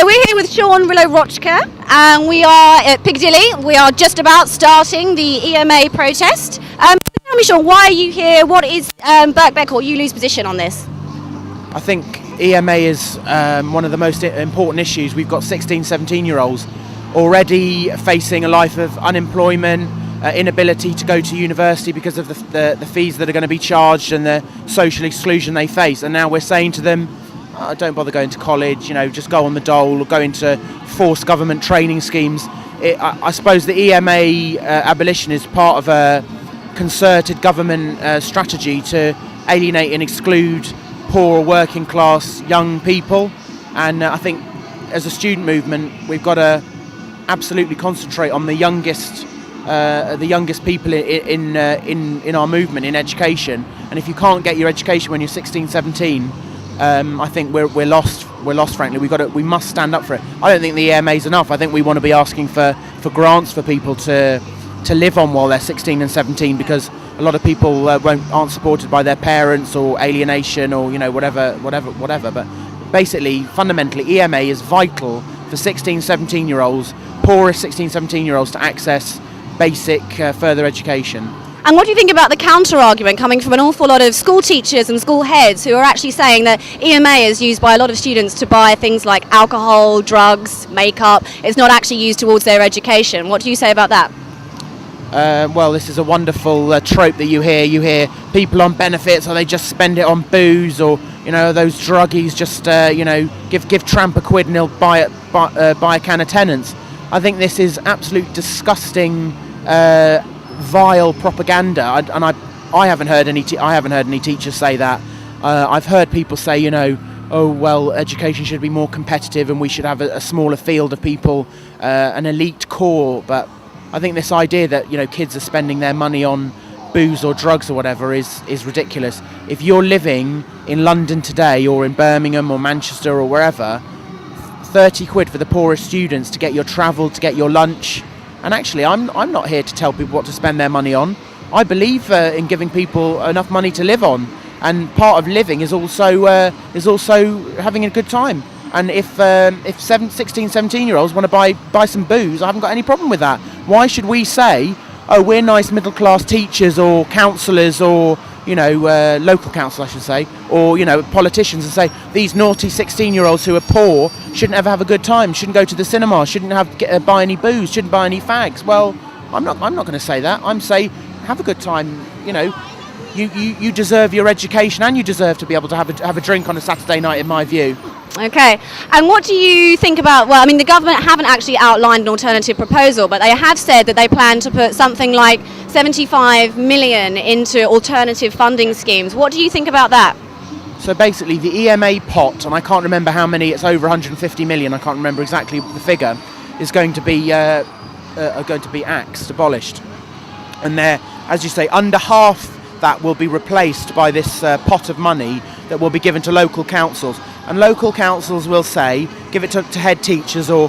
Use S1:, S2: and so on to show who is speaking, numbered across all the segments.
S1: So we're here with Rillo Raczka, and we are at Piccadilly. We are just about starting the EMA protest. Tell me, Sean, why are you here? What is Birkbeck or ULU's position on this?
S2: I think EMA is one of the most important issues. We've got 16, 17-year-olds already facing a life of unemployment, inability to go to university because of the fees that are going to be charged and the social exclusion they face. And now we're saying to them, don't bother going to college, just go on the dole or go into forced government training schemes. I suppose the EMA abolition is part of a concerted government strategy to alienate and exclude poor or working class young people. And I think as a student movement, we've got to absolutely concentrate on the youngest people in our movement, in education. And if you can't get your education when you're 16, 17, I think we're lost. We're lost, frankly. We must stand up for it. I don't think the EMA is enough. I think we want to be asking for grants for people to live on while they're 16 and 17, because a lot of people aren't supported by their parents, or alienation, or whatever. But basically, fundamentally, EMA is vital for 16, 17-year-olds, poorest 16, 17-year-olds, to access basic further education.
S1: And what do you think about the counter-argument coming from an awful lot of school teachers and school heads who are actually saying that EMA is used by a lot of students to buy things like alcohol, drugs, makeup? It's not actually used towards their education. What do you say about that?
S2: Well, this is a wonderful trope that you hear. You hear people on benefits, or they just spend it on booze, or those druggies just give Tramp a quid and he'll buy a can of Tennent's. I think this is absolute disgusting, vile propaganda, and I haven't heard any teachers say that. I've heard people say, oh well, education should be more competitive and we should have a smaller field of people, an elite core. But I think this idea that kids are spending their money on booze or drugs or whatever is ridiculous. If you're living in London today, or in Birmingham or Manchester or wherever, 30 quid for the poorest students to get your travel, to get your lunch. And actually, I'm not here to tell people what to spend their money on. I believe in giving people enough money to live on, and part of living is also having a good time. And if 16, 17-year-olds want to buy some booze, I haven't got any problem with that. Why should we say, oh, we're nice middle-class teachers or councillors, or local council, I should say, or politicians, and say these naughty 16-year-olds who are poor shouldn't ever have a good time, shouldn't go to the cinema, shouldn't buy any booze, shouldn't buy any fags? Well, I'm not going to say that. I'm saying have a good time. You deserve your education, and you deserve to be able to have a drink on a Saturday night, in my view.
S1: Okay, and what do you think about, well, I mean, the government haven't actually outlined an alternative proposal, but they have said that they plan to put something like 75 million into alternative funding schemes. What do you think about that?
S2: So basically, the EMA pot, and I can't remember how many, it's over 150 million, I can't remember exactly the figure, is going to be axed, abolished. And there, as you say, under half that will be replaced by this pot of money that will be given to local councils. And local councils will say, give it to head teachers or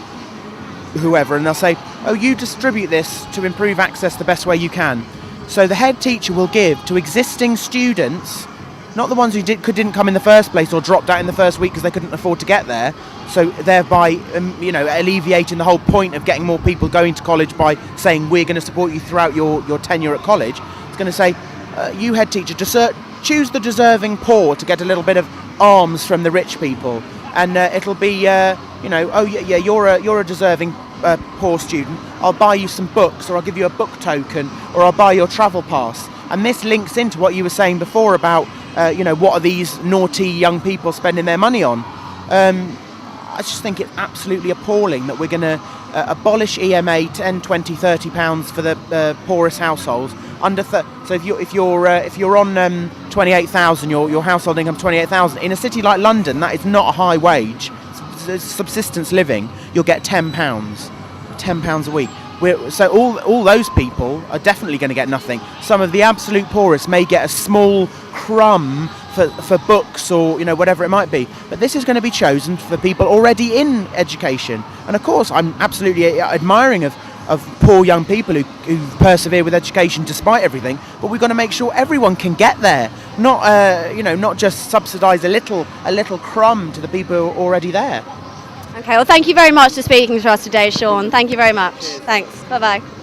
S2: whoever, and they'll say, oh, you distribute this to improve access the best way you can. So the head teacher will give to existing students, not the ones who didn't come in the first place or dropped out in the first week because they couldn't afford to get there, so thereby alleviating the whole point of getting more people going to college by saying we're going to support you throughout your tenure at college. It's going to say, you head teacher, choose the deserving poor to get a little bit of alms from the rich people, and it'll be oh yeah, you're a deserving poor student, I'll buy you some books, or I'll give you a book token, or I'll buy your travel pass. And this links into what you were saying before about what are these naughty young people spending their money on. I just think it's absolutely appalling that we're going to abolish EMA 10, 20, 30 pounds for the poorest households. So if you're on 28,000, your household income 28,000 in a city like London, that is not a high wage. It's subsistence living. You'll get £10 a week. So all those people are definitely going to get nothing. Some of the absolute poorest may get a small crumb for books, or whatever it might be. But this is going to be chosen for people already in education. And of course, I'm absolutely admiring of poor young people who persevere with education despite everything. But we've got to make sure everyone can get there, not just subsidise a little crumb to the people who are already there.
S1: Okay, well, thank you very much for speaking to us today, Sean. Thank you very much. Thanks. Bye-bye.